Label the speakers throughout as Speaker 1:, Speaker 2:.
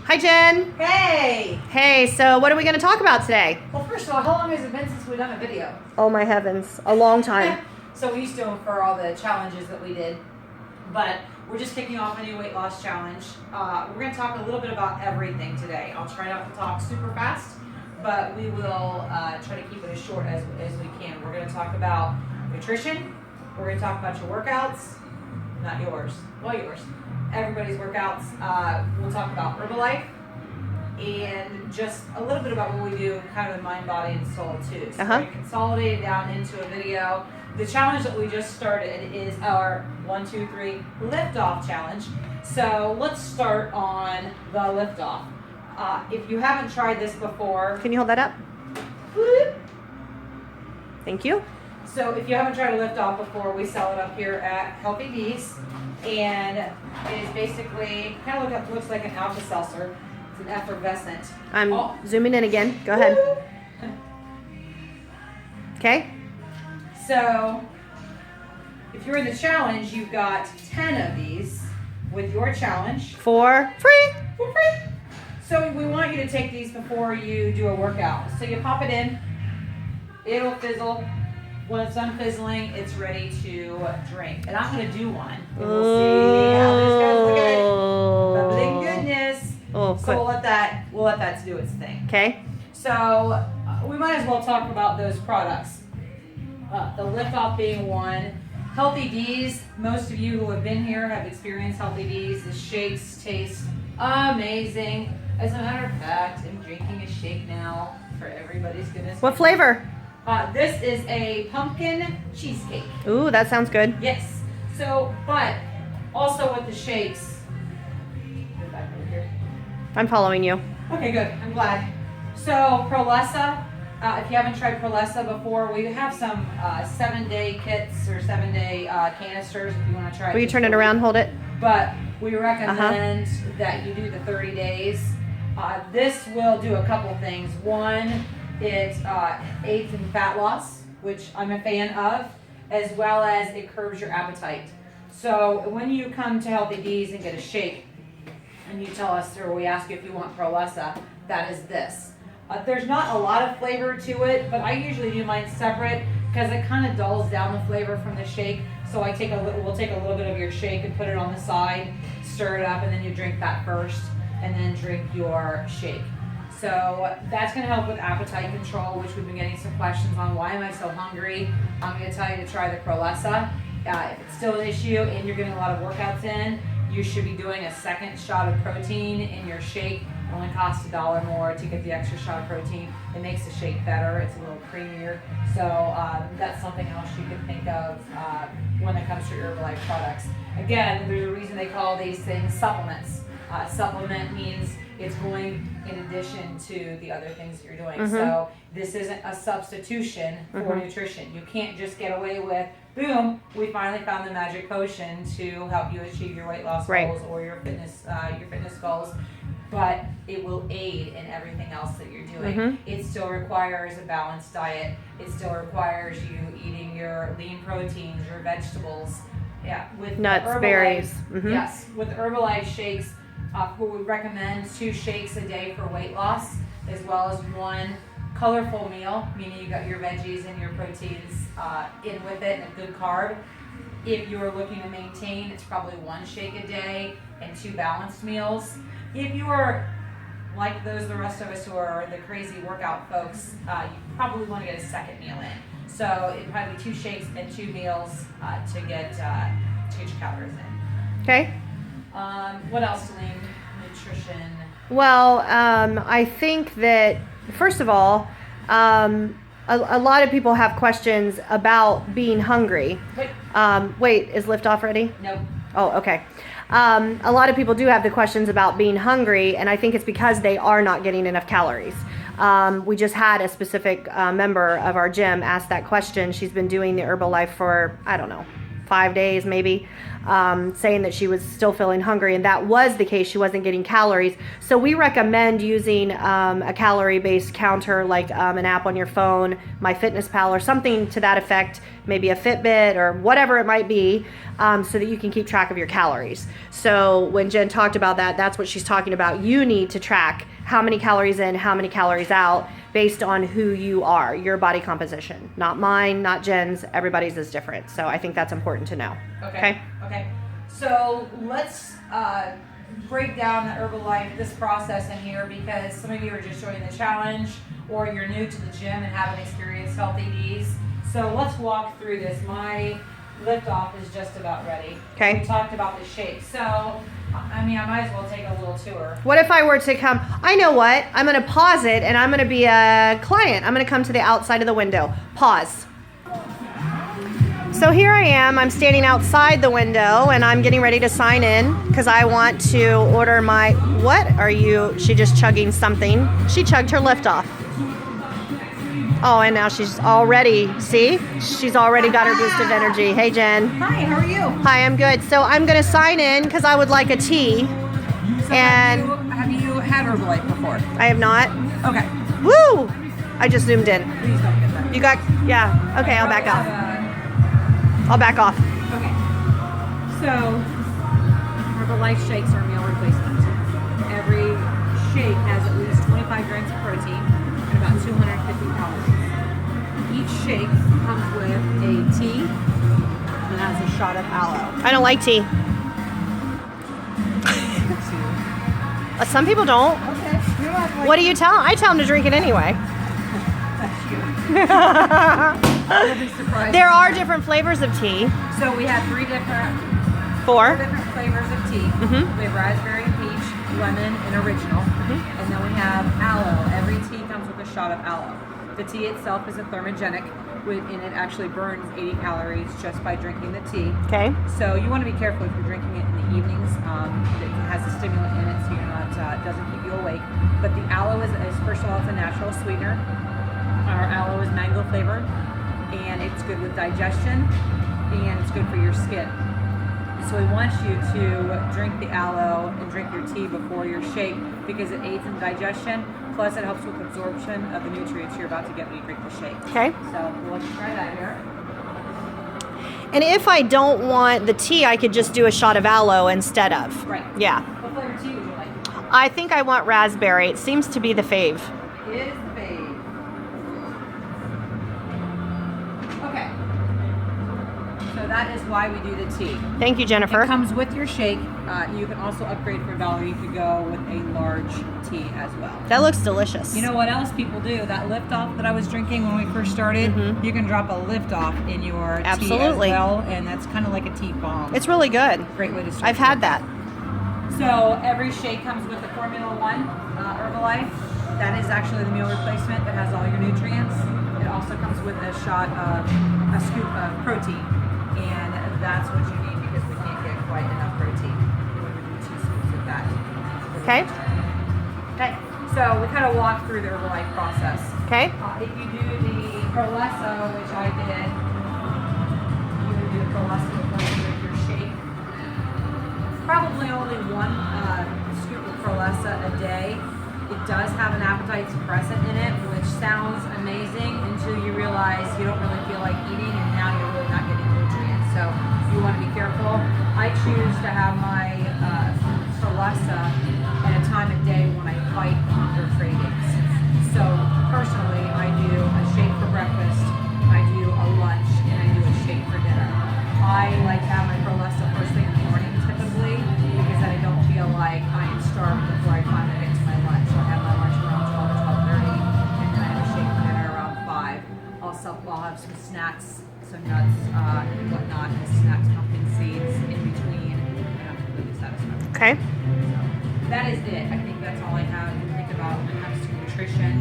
Speaker 1: Hi, Jen.
Speaker 2: Hey!
Speaker 1: Hey, so what are we going to talk about today?
Speaker 2: Well, first of all, how long has it been since we've done a video?
Speaker 1: Oh, my heavens. A long time.
Speaker 2: So we used to them for all the challenges that we did. But we're just kicking off a new weight loss challenge. We're going to talk a little bit about everything today. I'll try not to talk super fast, but we will try to keep it as short as we can. We're going to talk about nutrition. We're going to talk about your workouts. Not yours. Well, yours. Everybody's workouts. We'll talk about Herbalife and just a little bit about what we do, kind of the mind, body, and soul too. So we're going to consolidate it down into a video. The challenge that we just started is our 1, 2, 3 lift off challenge. So let's start on the lift off. If you haven't tried this before,
Speaker 1: can you hold that up? Thank you.
Speaker 2: So if you haven't tried a lift off before, we sell it up here at Healthy Bees, and it is basically kind of looks like an Alka-Seltzer. It's an effervescent.
Speaker 1: I'm zooming in again. Go ahead. Okay.
Speaker 2: So if you're in the challenge, you've got 10 of these with your challenge
Speaker 1: for free.
Speaker 2: For free. So we want you to take these before you do a workout. So you pop it in, it'll fizzle. When it's done fizzling, it's ready to drink. And I'm going to do one. And we'll see how this goes. Look at it. Bubbling goodness.
Speaker 1: Oh,
Speaker 2: so we'll let that do its thing.
Speaker 1: Okay.
Speaker 2: So we might as well talk about those products. The lift off being one. Healthy D's. Most of you who have been here have experienced Healthy D's. The shakes taste amazing. As a matter of fact, I'm drinking a shake now for everybody's goodness.
Speaker 1: What flavor?
Speaker 2: This is a pumpkin cheesecake.
Speaker 1: Ooh, that sounds good.
Speaker 2: Yes. So, but also with the shakes. Get back over here.
Speaker 1: I'm following you.
Speaker 2: Okay, good. I'm glad. So, Prolessa. If you haven't tried Prolessa before, we have some 7-day kits or 7-day canisters if you want to try it.
Speaker 1: Will you turn it around? Hold it.
Speaker 2: But we recommend that you do the 30 days. This will do a couple things. One, it aids in fat loss, which I'm a fan of, as well as it curbs your appetite. So when you come to Healthy D's and get a shake, and you tell us, or we ask you if you want Prolessa, that is this. There's not a lot of flavor to it, but I usually do mine separate because it kind of dulls down the flavor from the shake. So we'll take a little bit of your shake and put it on the side, stir it up, and then you drink that first, and then drink your shake. So that's going to help with appetite control, which we've been getting some questions on. Why am I so hungry? I'm going to tell you to try the Prolessa. If it's still an issue and you're getting a lot of workouts in, you should be doing a second shot of protein in your shake. It only costs $1 more to get the extra shot of protein. It makes the shake better. It's a little creamier. So that's something else you can think of when it comes to Herbalife products. Again, there's a reason they call these things supplements. Supplement means it's going in addition to the other things that you're doing. So this isn't a substitution for nutrition. You can't just get away with, boom, we finally found the magic potion to help you achieve your weight loss goals or your fitness goals. But it will aid in everything else that you're doing. It still requires a balanced diet. It still requires you eating your lean proteins, your vegetables. Yeah, with
Speaker 1: nuts, berries.
Speaker 2: Yes, with Herbalife shakes, we would recommend 2 shakes a day for weight loss, as well as 1 colorful meal, meaning you got your veggies and your proteins in with it, and a good carb. If you are looking to maintain, it's probably 1 shake a day and 2 balanced meals. If you are like the rest of us who are the crazy workout folks, you probably want to get a second meal in. So it'd probably be 2 shakes and 2 meals to get your calories in.
Speaker 1: Okay.
Speaker 2: What else, Celine? Nutrition.
Speaker 1: Well, I think that, first of all, a lot of people have questions about being hungry. Wait, is lift off ready?
Speaker 2: No.
Speaker 1: Oh, okay. A lot of people do have the questions about being hungry, and I think it's because they are not getting enough calories. We just had a specific member of our gym ask that question. She's been doing the Herbalife for, I don't know, 5 days maybe. saying that she was still feeling hungry, and that was the case. She wasn't getting calories. So we recommend using a calorie-based counter, like an app on your phone, MyFitnessPal, or something to that effect, maybe a Fitbit or whatever it might be, so that you can keep track of your calories. So when Jen talked about that, that's what she's talking about. You need to track how many calories in, how many calories out, based on who you are, your body composition. Not mine, not Jen's, everybody's is different. So I think that's important to know.
Speaker 2: Okay. So let's break down the Herbalife, this process in here, because some of you are just joining the challenge, or you're new to the gym and haven't experienced Healthy D's. So let's walk through this. My lift off is just about ready.
Speaker 1: Okay.
Speaker 2: We talked about the shake. So, I mean, I might as well take a little tour.
Speaker 1: What if I were to come? I know what. I'm going to pause it, and I'm going to be a client. I'm going to come to the outside of the window. Pause. So here I am. I'm standing outside the window, and I'm getting ready to sign in because I want to order my... What are you... She just chugging something. She chugged her lift off. Oh, and now she's already... See? She's already got her boost of energy. Hey, Jen.
Speaker 2: Hi, how are you?
Speaker 1: Hi, I'm good. So I'm going to sign in because I would like a tea.
Speaker 2: So
Speaker 1: and
Speaker 2: have you had Herbalife before?
Speaker 1: I have not.
Speaker 2: Okay.
Speaker 1: Woo! I just zoomed in.
Speaker 2: Please don't get that.
Speaker 1: You got... Yeah. Okay, I'll back off. I'll back off.
Speaker 2: Okay. So, Herbalife shakes are meal replacement. Every shake has at least 25 grams of protein and about 250 calories. Each shake comes with a tea and has a shot of aloe.
Speaker 1: I don't like tea. Some people don't.
Speaker 2: Okay. You don't like
Speaker 1: What do you tell? I tell them to drink it anyway.
Speaker 2: You'll be surprised.
Speaker 1: There are different flavors of tea.
Speaker 2: So we have
Speaker 1: Four.
Speaker 2: different flavors of tea.
Speaker 1: Mm-hmm.
Speaker 2: We have raspberry, peach, lemon, and original.
Speaker 1: Mm-hmm.
Speaker 2: And then we have aloe. Every tea comes with a shot of aloe. The tea itself is a thermogenic, and it actually burns 80 calories just by drinking the tea.
Speaker 1: Okay.
Speaker 2: So you want to be careful if you're drinking it in the evenings. It has a stimulant in it, so you're not doesn't keep you awake. But the aloe is first of all, it's a natural sweetener. Our aloe is mango flavored, and it's good with digestion, and it's good for your skin. So we want you to drink the aloe and drink your tea before your shake because it aids in digestion, plus it helps with absorption of the nutrients you're about to get when you drink the shake.
Speaker 1: Okay.
Speaker 2: So let's try that here.
Speaker 1: And if I don't want the tea, I could just do a shot of aloe instead of.
Speaker 2: Right.
Speaker 1: Yeah.
Speaker 2: What flavor tea would you like?
Speaker 1: I think I want raspberry. It seems to be the fave.
Speaker 2: It is the fave. Okay. So that is why we do the tea.
Speaker 1: Thank you, Jennifer.
Speaker 2: It comes with your shake. You can also upgrade for value. You could go with a large tea as well.
Speaker 1: That looks delicious.
Speaker 2: You know what else people do? That lift off that I was drinking when we first started, you can drop a lift off in your
Speaker 1: Absolutely.
Speaker 2: tea as well, and that's kind of like a tea bomb.
Speaker 1: It's really good.
Speaker 2: Great way to start.
Speaker 1: I've had that.
Speaker 2: So every shake comes with the Formula One Herbalife. That is actually the meal replacement that has all your nutrients. It also comes with a shot of a scoop of protein, and that's what you need because we can't get quite enough protein. We would do 2 scoops of that.
Speaker 1: Okay.
Speaker 2: Okay. So we kind of walk through the Herbalife process.
Speaker 1: Okay.
Speaker 2: If you do the Prolesso, which I did, you would do the Prolesso before you drink your shake. Probably only 1 scoop of Prolesso a day. It does have an appetite suppressant in it, which sounds amazing until you realize you don't really feel like eating, and now you're really not getting nutrients. So you want to be careful. I choose to have my Prolesso at a time of day when I fight hunger cravings. So personally, I do a shake for breakfast, I do a lunch, and I do a shake for dinner. I like to have my Prolesso first thing in the morning typically because then I don't feel like I am starved before I finally get to my lunch. So I have my lunch around 12 or 12:30, and then I have a shake for dinner around 5. I'll have some snacks, some nuts, and whatnot, and snacks, pumpkin seeds in between, and I'm completely satisfied.
Speaker 1: Okay.
Speaker 2: That is it. I think that's all I have to think about when it comes to nutrition.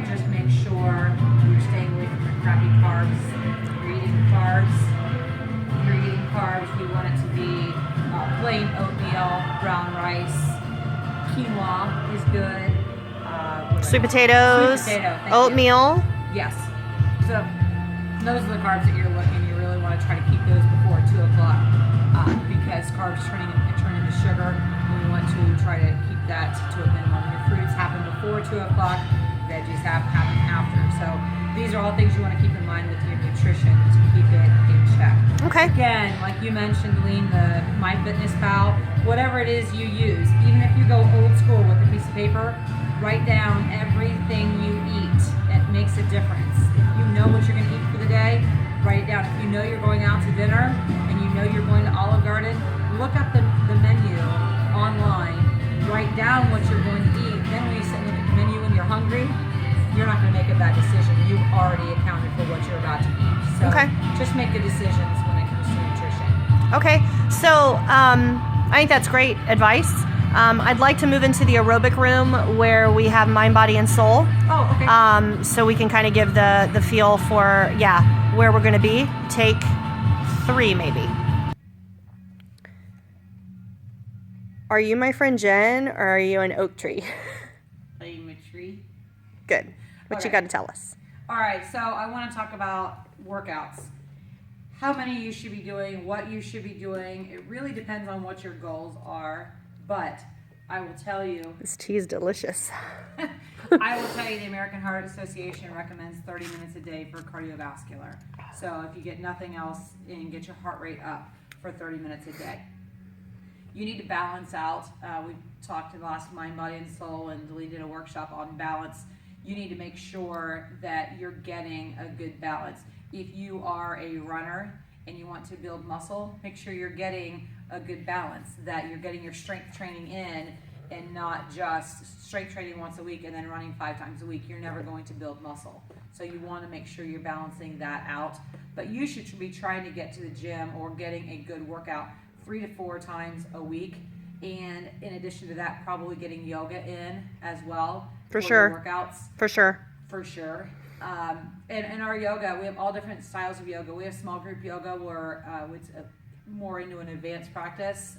Speaker 2: Just make sure you're staying away from the crappy carbs. You're eating carbs. You're eating carbs. We want it to be plain oatmeal, brown rice. Quinoa is good.
Speaker 1: Sweet potatoes,
Speaker 2: Sweet potato, thank
Speaker 1: oatmeal.
Speaker 2: you. Yes. So those are the carbs that you're looking. You really want to try to keep those before 2 o'clock. because carbs turn into sugar. We want to try to keep that to a minimum. Your fruits happen before 2 o'clock, veggies happen after. So these are all things you want to keep in mind with your nutrition to keep it in check.
Speaker 1: Okay.
Speaker 2: Again, like you mentioned, Lean, the MyFitnessPal, whatever it is you use, even if you go old school with a piece of paper, write down everything you eat. It makes a difference. If you know what you're going to eat for the day, write it down. If you know you're going out to dinner and you know you're going to Olive Garden, look up the menu online, write down what you're going to eat. Then when you sit and look at the menu and you're hungry, you're not going to make a bad decision. You've already accounted for what you're about to eat. So just make good decisions when it comes to nutrition.
Speaker 1: Okay, so I think that's great advice. I'd like to move into the aerobic room where we have mind, body, and soul.
Speaker 2: Oh, okay.
Speaker 1: So we can kind of give the feel for, where we're going to be. Take 3 maybe. Are you my friend Jen, or are you an oak tree?
Speaker 2: I am a tree.
Speaker 1: Good. What you got to tell us?
Speaker 2: All right, so I want to talk about workouts. How many you should be doing, what you should be doing. It really depends on what your goals are, but I will tell you.
Speaker 1: This tea is delicious.
Speaker 2: I will tell you the American Heart Association recommends 30 minutes a day for cardiovascular. So if you get nothing else, and get your heart rate up for 30 minutes a day. You need to balance out. We talked in the last Mind, Body, and Soul, and Delee did a workshop on balance. You need to make sure that you're getting a good balance. If you are a runner and you want to build muscle, make sure you're getting a good balance, that you're getting your strength training in and not just strength training once a week and then running 5 times a week. You're never going to build muscle. So you want to make sure you're balancing that out. But you should be trying to get to the gym or getting a good workout 3 to 4 times a week. And in addition to that, probably getting yoga in as well.
Speaker 1: For sure.
Speaker 2: Workouts.
Speaker 1: For sure.
Speaker 2: For sure. And our yoga, we have all different styles of yoga. We have small group yoga where it's more into an advanced practice,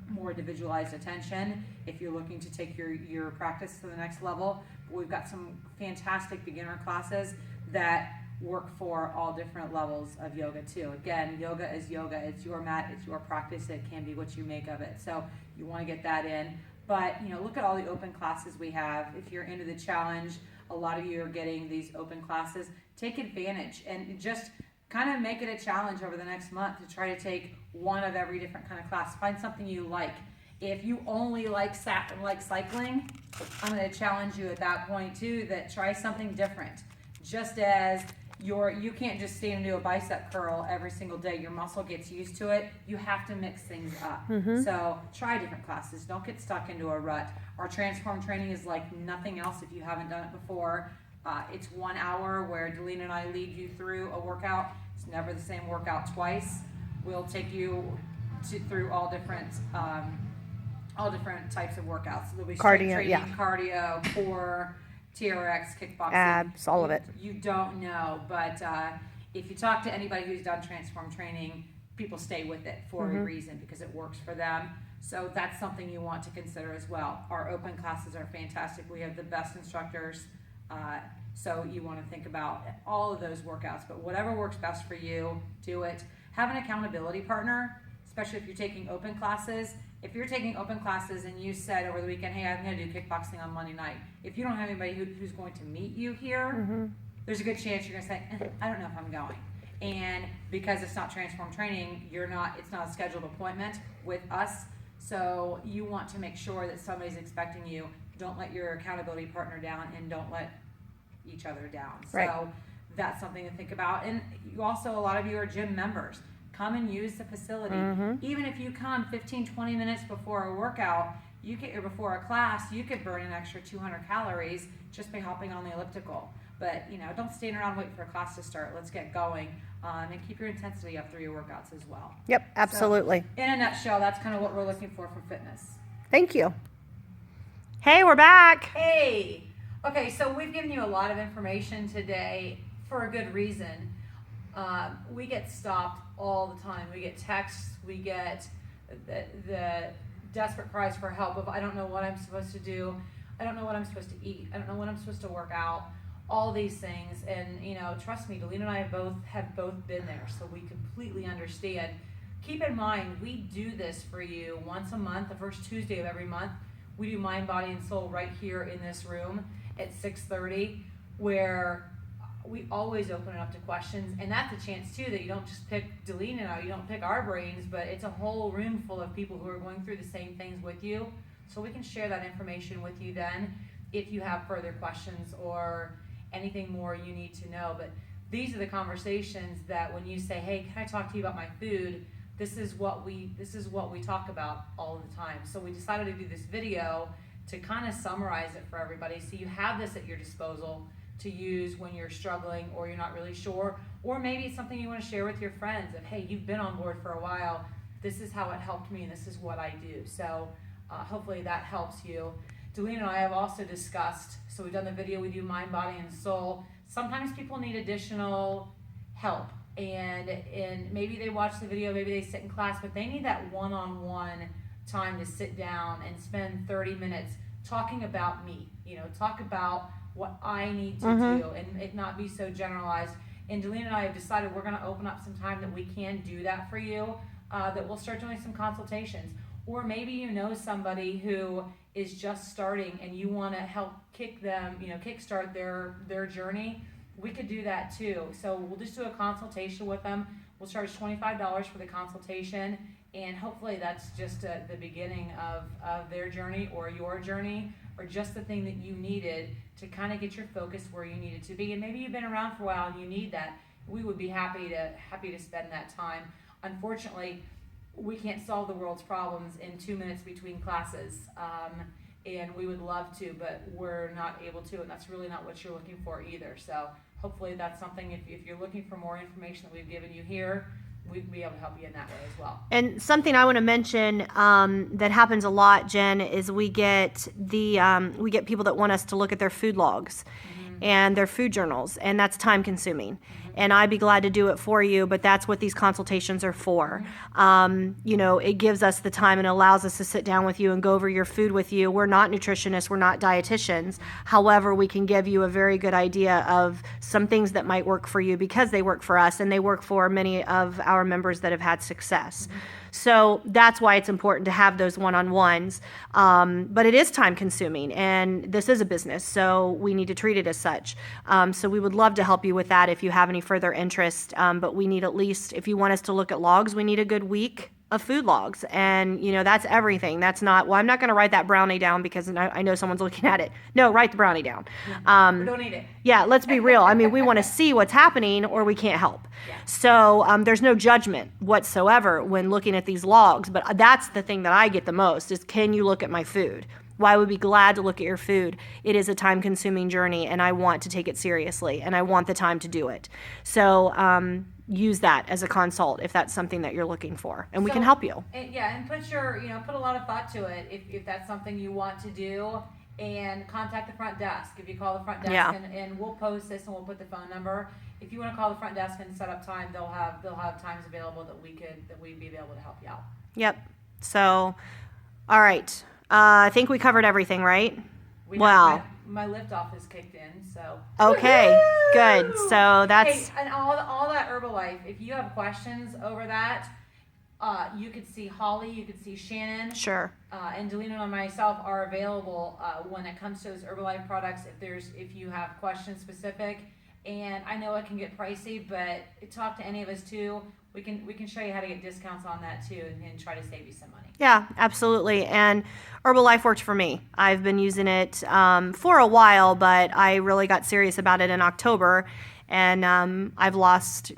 Speaker 2: more individualized attention if you're looking to take your practice to the next level. We've got some fantastic beginner classes that work for all different levels of yoga too. Again, yoga is yoga. It's your mat, it's your practice. It can be what you make of it. So you want to get that in. But look at all the open classes we have. If you're into the challenge, a lot of you are getting these open classes. Take advantage and just kind of make it a challenge over the next month to try to take one of every different kind of class. Find something you like. If you only like cycling, I'm going to challenge you at that point too, that try something different. Just as you can't just stand and do a bicep curl every single day. Your muscle gets used to it. You have to mix things up. Mm-hmm. So try different classes. Don't get stuck into a rut. Our transform training is like nothing else if you haven't done it before. It's 1 hour where Delene and I lead you through a workout. It's never the same workout twice. We'll take you through all different types of workouts. So there'll be strength training, cardio, core, TRX, kickboxing,
Speaker 1: abs, all of it.
Speaker 2: You don't know, but if you talk to anybody who's done transform training, people stay with it for a reason, because it works for them. So that's something you want to consider as well. Our open classes are fantastic. We have the best instructors, so you want to think about all of those workouts, but whatever works best for you, do it. Have an accountability partner, especially if you're taking open classes. If you're taking open classes and you said over the weekend, hey, I'm going to do kickboxing on Monday night, if you don't have anybody who's going to meet you here, there's a good chance you're going to say, I don't know if I'm going. And because it's not transform training, it's not a scheduled appointment with us. So you want to make sure that somebody's expecting you. Don't let your accountability partner down, and don't let each other down.
Speaker 1: Right.
Speaker 2: So that's something to think about. And you also, a lot of you are gym members. Come and use the facility. Even if you come 15, 20 minutes before a workout, or before a class, you could burn an extra 200 calories just by hopping on the elliptical. But don't stand around waiting for a class to start. Let's get going, and keep your intensity up through your workouts as well.
Speaker 1: Yep, absolutely.
Speaker 2: So, in a nutshell, that's kind of what we're looking for fitness.
Speaker 1: Thank you. Hey, we're back.
Speaker 2: Hey. Okay, so we've given you a lot of information today for a good reason. We get stopped all the time. We get texts. We get the desperate cries for help of, I don't know what I'm supposed to do. I don't know what I'm supposed to eat. I don't know when I'm supposed to work out. All these things. And, trust me, Delene and I have both been there. So we completely understand. keep in mind, we do this for you once a month, the first Tuesday of every month. We do Mind, Body, and Soul right here in this room at 6:30, where we always open it up to questions. And that's a chance too that you don't just pick Delene and I, you don't pick our brains, but it's a whole room full of people who are going through the same things with you. So we can share that information with you then if you have further questions or anything more you need to know. But these are the conversations that when you say, hey, can I talk to you about my food? This is what we talk about all the time. So we decided to do this video to kind of summarize it for everybody, so you have this at your disposal to use when you're struggling or you're not really sure, or maybe it's something you want to share with your friends of, hey, you've been on board for a while, this is how it helped me and this is what I do. So hopefully that helps you. Delene and I have also discussed, so we've done the video, we do Mind, Body, and Soul. Sometimes people need additional help, and maybe they watch the video, maybe they sit in class, but they need that one-on-one time to sit down and spend 30 minutes talking about me, talk about what I need to do and it not be so generalized. And Delene and I have decided we're going to open up some time that we can do that for you, that we'll start doing some consultations. Or maybe you know somebody who is just starting and you want to help kickstart their journey. We could do that too. So we'll just do a consultation with them. We'll charge $25 for the consultation, and hopefully that's just the beginning of their journey or your journey, or just the thing that you needed to kind of get your focus where you needed to be. And maybe you've been around for a while and you need that. We would be happy to spend that time. Unfortunately, we can't solve the world's problems in 2 minutes between classes, and we would love to, but we're not able to, and that's really not what you're looking for either. So hopefully that's something, if you're looking for more information that we've given you here, we'd be able to help you in that way as well.
Speaker 1: And something I want to mention that happens a lot, Jen, is we get people that want us to look at their food logs and their food journals, and that's time consuming. And I'd be glad to do it for you, but that's what these consultations are for. It gives us the time and allows us to sit down with you and go over your food with you. We're not nutritionists, we're not dietitians. However, we can give you a very good idea of some things that might work for you because they work for us and they work for many of our members that have had success. So that's why it's important to have those one-on-ones. But it is time consuming, and this is a business, so we need to treat it as such. So we would love to help you with that if you have any further interest. But we need at least, if you want us to look at logs, we need a good week of food logs. And, that's everything. That's not, well, I'm not going to write that brownie down because I know someone's looking at it. No, write the brownie down.
Speaker 2: We don't need it.
Speaker 1: Yeah, let's be real. I mean, we want to see what's happening or we can't help. Yeah. So there's no judgment whatsoever when looking at these logs. But that's the thing that I get the most is, can you look at my food? Well, I would be glad to look at your food. It is a time-consuming journey, and I want to take it seriously, and I want the time to do it. So use that as a consult if that's something that you're looking for, and we can help you.
Speaker 2: And put a lot of thought to it if that's something you want to do, and contact the front desk. If you call the front desk, and we'll post this and we'll put the phone number. If you want to call the front desk and set up time, they'll have times available that we'd be able to help you out.
Speaker 1: Yep. So, all right. I think we covered everything, right?
Speaker 2: My liftoff is kicked in, so.
Speaker 1: Okay,
Speaker 2: Woo-hoo!
Speaker 1: Good. So that's.
Speaker 2: Hey, and all that Herbalife, if you have questions over that, you could see Holly, you could see Shannon.
Speaker 1: Sure.
Speaker 2: And Delene and myself are available when it comes to those Herbalife products. If you have questions specific, and I know it can get pricey, but talk to any of us too. We can show you how to get discounts on that too, and try to save you some money.
Speaker 1: Yeah, absolutely. And Herbalife worked for me. I've been using it for a while, but I really got serious about it in October, and I've lost,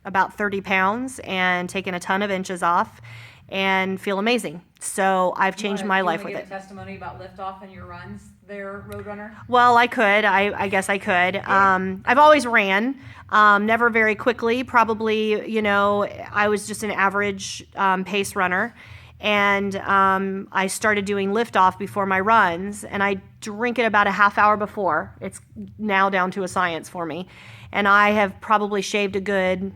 Speaker 1: about 30 pounds and taken a ton of inches off, and feel amazing. So I've changed my life with it.
Speaker 2: Give a testimony about liftoff and your runs there, Roadrunner?
Speaker 1: Well, I could. I guess I could. I've always ran, never very quickly. Probably, I was just an average pace runner. And I started doing liftoff before my runs, and I drink it about a half hour before. It's now down to a science for me. And I have probably shaved a good,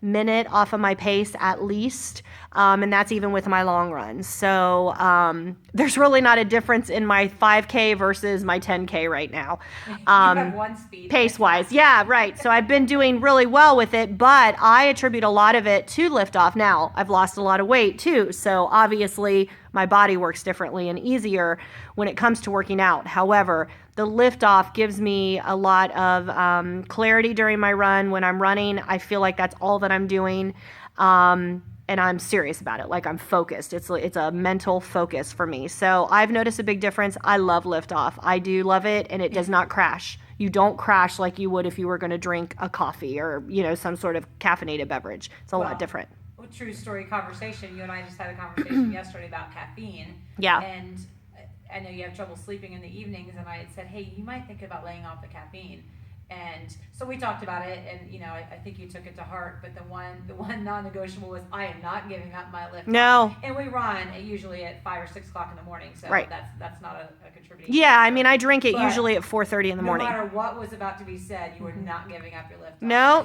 Speaker 1: minute off of my pace at least. And that's even with my long runs. So there's really not a difference in my 5K versus my 10K right now.
Speaker 2: You have one speed.
Speaker 1: Pace-wise. Yeah, right. So I've been doing really well with it, but I attribute a lot of it to liftoff. Now, I've lost a lot of weight too. So obviously my body works differently and easier when it comes to working out. However, the liftoff gives me a lot of clarity during my run. When I'm running, I feel like that's all that I'm doing. And I'm serious about it. Like, I'm focused. It's a mental focus for me. So I've noticed a big difference. I love liftoff. I do love it, and it does not crash. You don't crash like you would if you were going to drink a coffee or, some sort of caffeinated beverage. It's a lot different.
Speaker 2: True story conversation. You and I just had a conversation yesterday about caffeine.
Speaker 1: Yeah.
Speaker 2: And I know you have trouble sleeping in the evenings, and I had said, hey, you might think about laying off the caffeine. And so we talked about it, and I think you took it to heart. But the one non-negotiable was, I am not giving up my lift.
Speaker 1: No.
Speaker 2: And we run usually at 5 or 6 o'clock in the morning, so
Speaker 1: right.
Speaker 2: that's not a contributing.
Speaker 1: Yeah, I mean, I drink it usually at 4:30 in the morning.
Speaker 2: No matter what was about to be said, you were not giving up your lift.
Speaker 1: No,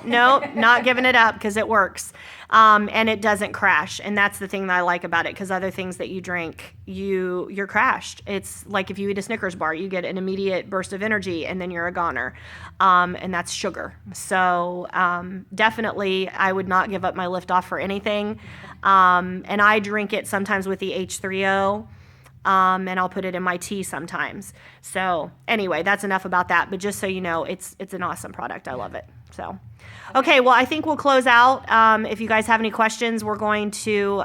Speaker 1: not giving it up because it works, and it doesn't crash. And that's the thing that I like about it, because other things that you drink, you're crashed. It's like if you eat a Snickers bar, you get an immediate burst of energy, and then you're a goner. And that's sugar. So definitely I would not give up my liftoff for anything. And I drink it sometimes with the H3O, and I'll put it in my tea sometimes. So anyway, that's enough about that. But just so you know, it's an awesome product. I love it. So, okay, well, I think we'll close out. If you guys have any questions, we're going to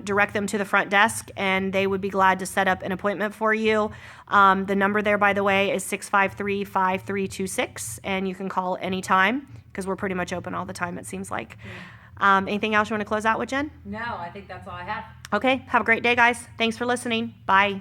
Speaker 1: direct them to the front desk, and they would be glad to set up an appointment for you. The number there, by the way, is 653-5326, and you can call anytime because we're pretty much open all the time, it seems like. Anything else you want to close out with, Jen?
Speaker 2: No, I think that's all I have.
Speaker 1: Okay, have a great day, guys. Thanks for listening. Bye.